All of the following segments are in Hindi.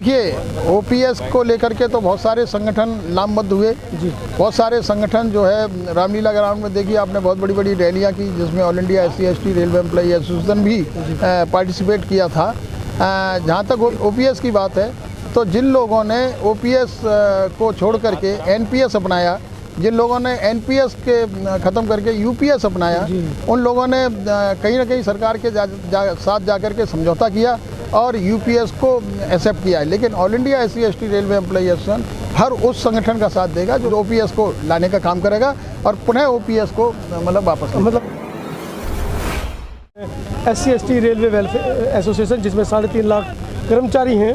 ये ओपीएस को लेकर के तो बहुत सारे संगठन लामबद्ध हुए जी। बहुत सारे संगठन जो है रामलीला ग्राउंड में देखिए आपने बहुत बड़ी बड़ी रैलियां की, जिसमें all India SC/ST railway employee association भी पार्टिसिपेट किया था। जहां तक ओपीएस की बात है तो जिन लोगों ने ओपीएस को छोड़ करके एनपीएस अपनाया, जिन लोगों ने एनपीएस के ख़त्म करके यूपीएस अपनाया, उन लोगों ने कहीं ना कहीं सरकार के साथ जाकर के समझौता किया और यूपीएस को एक्सेप्ट किया है। लेकिन all India SC/ST railway employee association हर उस संगठन का साथ देगा जो ओपीएस को लाने का काम करेगा और पुनः ओपीएस को वापस मतलब SC/ST रेलवे वेलफेयर एसोसिएशन जिसमें 3.5 लाख कर्मचारी हैं,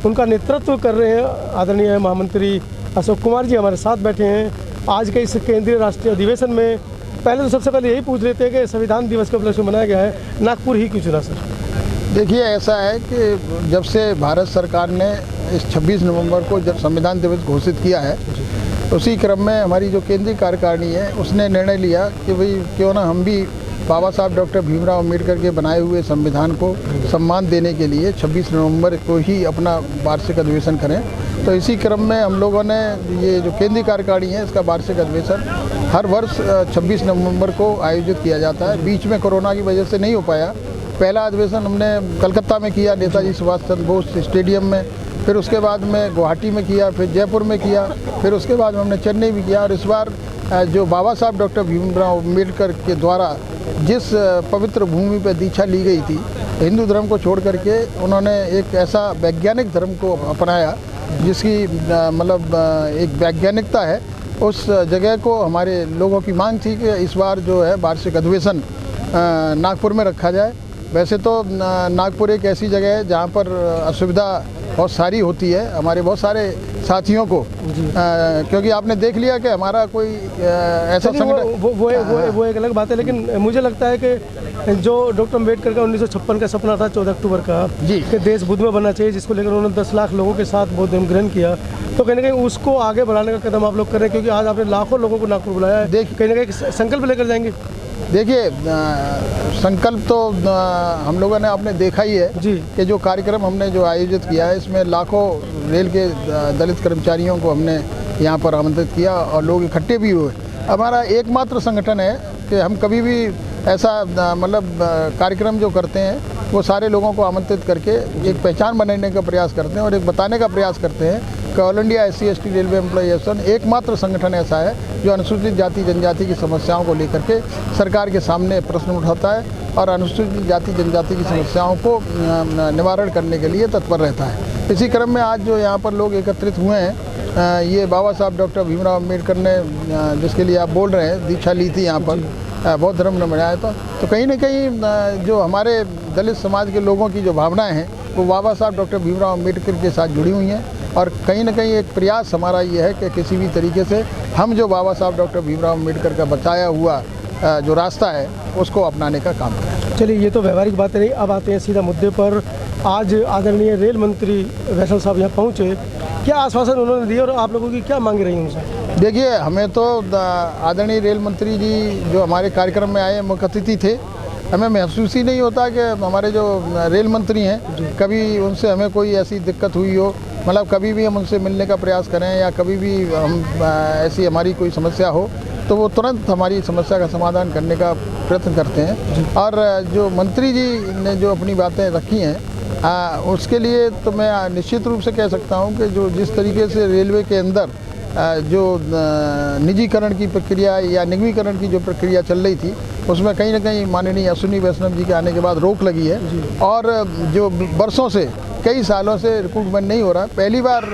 उनका नेतृत्व कर रहे हैं आदरणीय महामंत्री अशोक कुमार जी हमारे साथ बैठे हैं आज के इस केंद्रीय राष्ट्रीय अधिवेशन में। पहले तो सबसे पहले यही पूछ लेते हैं कि संविधान दिवस के उपलक्ष्य में मनाया गया है, नागपुर ही क्यों चुना सर? देखिए ऐसा है कि जब से भारत सरकार ने इस 26 नवंबर को जब संविधान दिवस घोषित किया है, उसी क्रम में हमारी जो केंद्रीय कार्यकारिणी है उसने निर्णय लिया कि भाई क्यों ना हम भी बाबा साहब डॉक्टर भीमराव अम्बेडकर के बनाए हुए संविधान को सम्मान देने के लिए 26 नवंबर को ही अपना वार्षिक अधिवेशन करें। तो इसी क्रम में हम लोगों ने ये जो केंद्रीय कार्यकारिणी है इसका वार्षिक अधिवेशन हर वर्ष 26 नवंबर को आयोजित किया जाता है। बीच में कोरोना की वजह से नहीं हो पाया। पहला अधिवेशन हमने कलकत्ता में किया, नेताजी सुभाष चंद्र बोस स्टेडियम में, फिर उसके बाद में गुवाहाटी में किया, फिर जयपुर में किया, फिर उसके बाद में हमने चेन्नई में किया। और इस बार जो बाबा साहब डॉक्टर भीमराव अम्बेडकर के द्वारा जिस पवित्र भूमि पर दीक्षा ली गई थी, हिंदू धर्म को छोड़ करके उन्होंने एक ऐसा वैज्ञानिक धर्म को अपनाया जिसकी एक वैज्ञानिकता है, उस जगह को हमारे लोगों की मांग थी कि इस बार जो है वार्षिक अधिवेशन नागपुर में रखा जाए। वैसे तो नागपुर एक ऐसी जगह है जहाँ पर असुविधा बहुत सारी होती है हमारे बहुत सारे साथियों को, क्योंकि आपने देख लिया कि हमारा कोई ऐसा संगठन वो एक अलग बात है। लेकिन मुझे लगता है कि जो डॉक्टर अम्बेडकर का 1956 का सपना था 14 अक्टूबर का जी कि देश बुद्ध में बनना चाहिए, जिसको लेकर उन्होंने 10 लाख लोगों के साथ बौद्ध धर्म ग्रहण किया, तो कहीं ना कहीं उसको आगे बढ़ाने का कदम आप लोग कर रहे हैं, क्योंकि आज आपने लाखों लोगों को नागपुर बुलाया है। कहीं ना कहीं संकल्प लेकर जाएंगे। देखिए संकल्प तो हम लोगों ने आपने देखा ही है जी कि जो कार्यक्रम हमने जो आयोजित किया है इसमें लाखों रेल के दलित कर्मचारियों को हमने यहाँ पर आमंत्रित किया और लोग इकट्ठे भी हुए। हमारा एकमात्र संगठन है कि हम कभी भी ऐसा कार्यक्रम जो करते हैं वो सारे लोगों को आमंत्रित करके एक पहचान बनाने का प्रयास करते हैं और एक बताने का प्रयास करते हैं कि all India SC/ST railway employee association एकमात्र संगठन ऐसा है जो अनुसूचित जाति जनजाति की समस्याओं को लेकर के सरकार के सामने प्रश्न उठाता है और अनुसूचित जाति जनजाति की समस्याओं को निवारण करने के लिए तत्पर रहता है। इसी क्रम में आज जो यहाँ पर लोग एकत्रित हुए हैं, ये बाबा साहब डॉक्टर भीमराव अम्बेडकर ने जिसके लिए आप बोल रहे हैं दीक्षा ली थी यहाँ पर बौद्ध धर्म ने बनाया था, तो कहीं ना कहीं जो हमारे दलित समाज के लोगों की जो भावनाएं हैं वो बाबा साहब डॉक्टर भीमराव अम्बेडकर के साथ जुड़ी हुई हैं। और कहीं ना कहीं एक प्रयास हमारा ये है कि किसी भी तरीके से हम जो बाबा साहब डॉक्टर भीमराव अम्बेडकर का बताया हुआ जो रास्ता है उसको अपनाने का काम करें। चलिए ये तो व्यवहारिक बातें रही, अब आते हैं सीधा मुद्दे पर। आज आदरणीय रेल मंत्री वैष्णव साहब यहाँ पहुँचे, क्या आश्वासन उन्होंने दिए और आप लोगों की क्या मांग रही उनसे? देखिए हमें तो आदरणीय रेल मंत्री जी जो हमारे कार्यक्रम में आए मुख्य अतिथि थे, हमें महसूस ही नहीं होता कि हमारे जो रेल मंत्री हैं कभी उनसे हमें कोई ऐसी दिक्कत हुई हो, कभी भी हम उनसे मिलने का प्रयास करें या कभी भी हम ऐसी हमारी कोई समस्या हो तो वो तुरंत हमारी समस्या का समाधान करने का प्रयत्न करते हैं। और जो मंत्री जी ने जो अपनी बातें रखी हैं उसके लिए तो मैं निश्चित रूप से कह सकता हूं कि जो जिस तरीके से रेलवे के अंदर जो निजीकरण की प्रक्रिया या निगमीकरण की जो प्रक्रिया चल रही थी उसमें कहीं ना कहीं माननीय अश्विनी वैष्णव जी के आने के बाद रोक लगी है और जो वर्षों से कई सालों से रिक्रूटमेंट नहीं हो रहा। पहली बार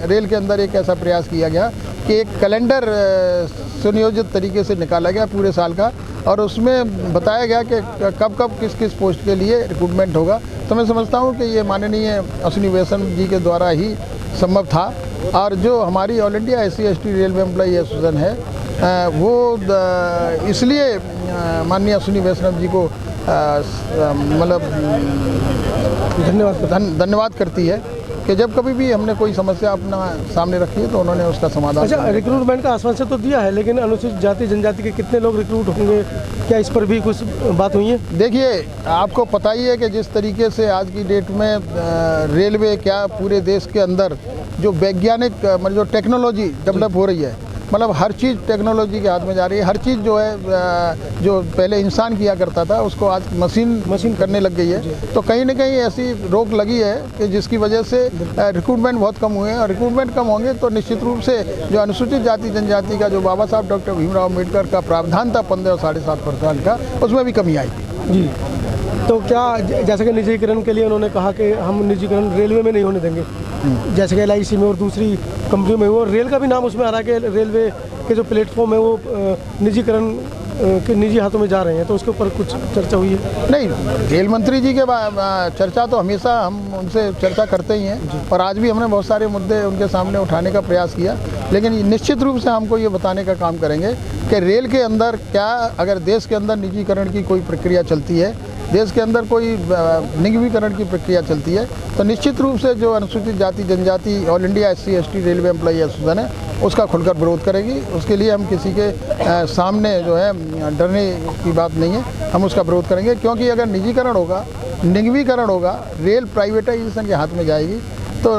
रेल के अंदर एक ऐसा प्रयास किया गया कि एक कैलेंडर सुनियोजित तरीके से निकाला गया पूरे साल का और उसमें बताया गया कि कब कब किस किस पोस्ट के लिए रिक्रूटमेंट होगा। तो मैं समझता हूँ कि ये माननीय अश्विनी वैष्णव जी के द्वारा ही संभव था। और जो हमारी all India SC/ST railway employee association है वो इसलिए माननीय अश्विनी वैष्णव जी को धन्यवाद करती है कि जब कभी भी हमने कोई समस्या अपना सामने रखी है तो उन्होंने उसका समाधान अच्छा, रिक्रूटमेंट का आश्वासन तो दिया है, लेकिन अनुसूचित जाति जनजाति के कितने लोग रिक्रूट होंगे, क्या इस पर भी कुछ बात हुई है? देखिए, आपको पता ही है कि जिस तरीके से आज की डेट में रेलवे क्या पूरे देश के अंदर जो वैज्ञानिक मतलब जो टेक्नोलॉजी डेवलप हो रही है, मतलब हर चीज़ टेक्नोलॉजी के हाथ में जा रही है। हर चीज़ जो है जो पहले इंसान किया करता था उसको आज मशीन करने लग गई है। तो कहीं ना कहीं ऐसी रोक लगी है कि जिसकी वजह से रिक्रूटमेंट बहुत कम हुए हैं, और रिक्रूटमेंट कम होंगे तो निश्चित रूप से जो अनुसूचित जाति जनजाति का जो बाबा साहब डॉक्टर भीमराव अम्बेडकर का प्रावधान था 15 और 7.5% का, उसमें भी कमी आएगी। जी, तो क्या जैसे कि निजीकरण के लिए उन्होंने कहा कि हम निजीकरण रेलवे में नहीं होने देंगे, जैसे कि LIC में और दूसरी कंपनियों में, वो रेल का भी नाम उसमें आ रहा है कि रेलवे के जो प्लेटफॉर्म है वो निजीकरण के निजी हाथों में जा रहे हैं, तो उसके ऊपर कुछ चर्चा हुई है? नहीं, रेल मंत्री जी के चर्चा तो हमेशा हम उनसे चर्चा करते ही हैं, और आज भी हमने बहुत सारे मुद्दे उनके सामने उठाने का प्रयास किया। लेकिन निश्चित रूप से हमको ये बताने का काम करेंगे कि रेल के अंदर क्या, अगर देश के अंदर निजीकरण की कोई प्रक्रिया चलती है, देश के अंदर कोई निगमीकरण की प्रक्रिया चलती है, तो निश्चित रूप से जो अनुसूचित जाति जनजाति all India SC ST railway employee association है उसका खुलकर विरोध करेगी। उसके लिए हम किसी के सामने जो है डरने की बात नहीं है, हम उसका विरोध करेंगे, क्योंकि अगर निजीकरण होगा, निगमीकरण होगा, रेल प्राइवेटाइजेशन के हाथ में जाएगी, तो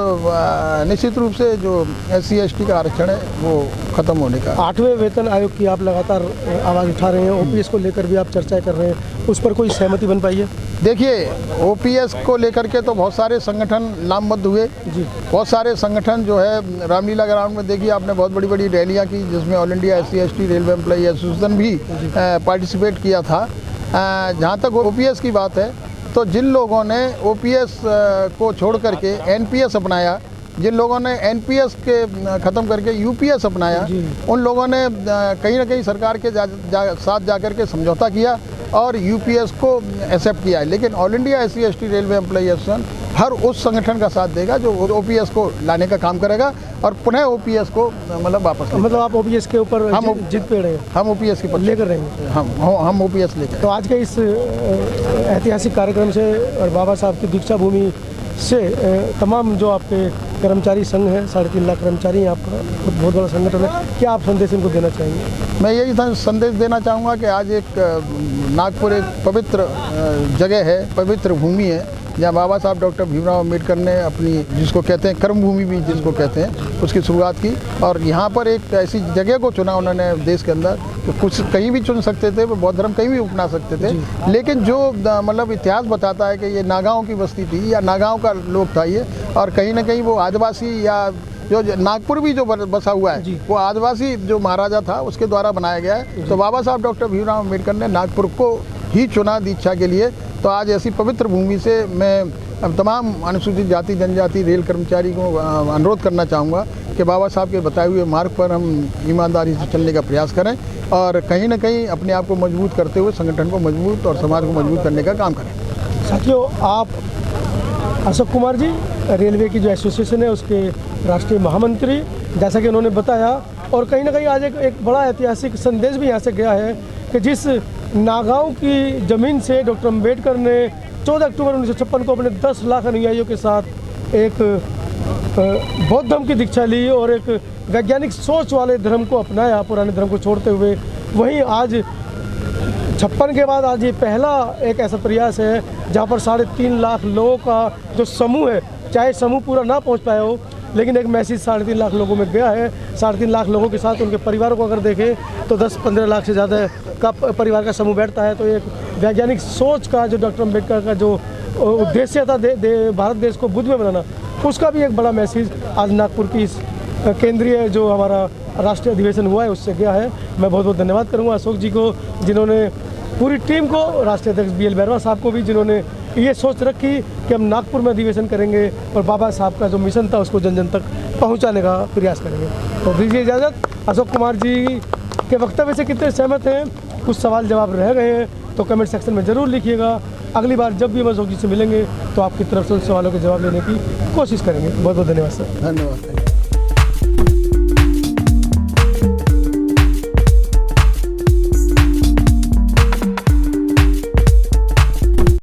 निश्चित रूप से जो SC ST का आरक्षण है वो खत्म होने का। 8वें वेतन आयोग की आप लगातार आवाज़ उठा रहे हैं, OPS को लेकर भी आप चर्चाएं कर रहे हैं, उस पर कोई सहमति बन पाई है? देखिए, OPS को लेकर के तो बहुत सारे संगठन लामबद्ध हुए जी। बहुत सारे संगठन जो है रामलीला ग्राउंड में देखिए आपने बहुत बड़ी बड़ी रैलियाँ की, जिसमें all India SC ST railway employee association भी पार्टिसिपेट किया था। जहाँ तक OPS की बात है, तो जिन लोगों ने OPS को छोड़ करके NPS अपनाया, जिन लोगों ने NPS के ख़त्म करके UPS अपनाया, उन लोगों ने कहीं ना कहीं सरकार के साथ जाकर के समझौता किया और UPS को एक्सेप्ट किया है। लेकिन all India SC ST railway employee association हर उस संगठन का साथ देगा जो OPS को लाने का काम करेगा और पुनः OPS को मतलब वापस, मतलब आप OPS के ऊपर हम जिद पे रहे हैं? हम OPS के ऊपर लेकर रहेंगे, हम OPS लेकर। तो आज के इस ऐतिहासिक कार्यक्रम से और बाबा साहब की दीक्षा भूमि से तमाम जो आपके कर्मचारी संघ हैं, 3.5 लाख कर्मचारी हैं, आपका बहुत बड़ा संगठन है, क्या आप संदेश इनको देना चाहेंगे? मैं यही संदेश देना चाहूँगा कि आज एक नागपुर एक पवित्र जगह है, पवित्र भूमि है, जहाँ बाबा साहब डॉक्टर भीमराव अम्बेडकर ने अपनी, जिसको कहते हैं कर्म भूमि भी जिसको कहते हैं, उसकी शुरुआत की। और यहाँ पर एक ऐसी जगह को चुना उन्होंने देश के अंदर, तो कुछ कहीं भी चुन सकते थे, वो बौद्ध धर्म कहीं भी अपना सकते थे, लेकिन जो मतलब इतिहास बताता है कि ये नागाओं की बस्ती थी या नागाओं का लोग था ये, और कहीं ना कहीं वो आदिवासी या जो नागपुर भी जो बसा हुआ है वो आदिवासी जो महाराजा था उसके द्वारा बनाया गया है। तो बाबा साहब डॉक्टर भीमराव अम्बेडकर ने नागपुर को ही चुना दीक्षा के लिए। तो आज ऐसी पवित्र भूमि से मैं तमाम अनुसूचित जाति जनजाति रेल कर्मचारी को अनुरोध करना चाहूँगा कि बाबा साहब के बताए हुए मार्ग पर हम ईमानदारी से चलने का प्रयास करें और कहीं ना कहीं अपने आप को मजबूत करते हुए संगठन को मजबूत और समाज को मजबूत करने का काम करें। साथियों, आप अशोक कुमार जी रेलवे की जो एसोसिएशन है उसके राष्ट्रीय महामंत्री, जैसा कि उन्होंने बताया, और कहीं ना कहीं आज एक बड़ा ऐतिहासिक संदेश भी यहाँ से गया है कि जिस नागांव की ज़मीन से डॉक्टर अम्बेडकर ने 14 अक्टूबर 1956 को अपने 10 लाख अनुयायियों के साथ एक बौद्ध धर्म की दीक्षा ली और एक वैज्ञानिक सोच वाले धर्म को अपनाया, पुराने धर्म को छोड़ते हुए, वहीं आज 56 के बाद आज ये पहला एक ऐसा प्रयास है जहाँ पर 3.5 लाख लोगों का जो समूह है, चाहे समूह पूरा ना पहुँच पाया हो, लेकिन एक मैसेज 3.5 लाख लोगों में गया है। 3.5 लाख लोगों के साथ उनके परिवारों को अगर देखें तो 10-15 लाख से ज़्यादा का परिवार का समूह बैठता है। तो एक वैज्ञानिक सोच का जो डॉक्टर अम्बेडकर का जो उद्देश्य था भारत देश को बुद्ध में बनाना, उसका भी एक बड़ा मैसेज आज नागपुर की इस केंद्रीय जो हमारा राष्ट्रीय अधिवेशन हुआ है उससे गया है। मैं बहुत बहुत धन्यवाद करूँगा अशोक जी को, जिन्होंने पूरी टीम को, राष्ट्रीय अध्यक्ष BL बैरवा साहब को भी, जिन्होंने ये सोच रखी कि हम नागपुर में अधिवेशन करेंगे और बाबा साहब का जो मिशन था उसको जन जन तक पहुंचाने का प्रयास करेंगे। तो दीजिए इजाज़त। अशोक कुमार जी के वक्तव्य से कितने सहमत हैं, कुछ सवाल जवाब रह गए हैं तो कमेंट सेक्शन में ज़रूर लिखिएगा। अगली बार जब भी हम अशोक जी से मिलेंगे तो आपकी तरफ से उन सवालों के जवाब लेने की कोशिश करेंगे। बहुत बहुत धन्यवाद सर। धन्यवाद।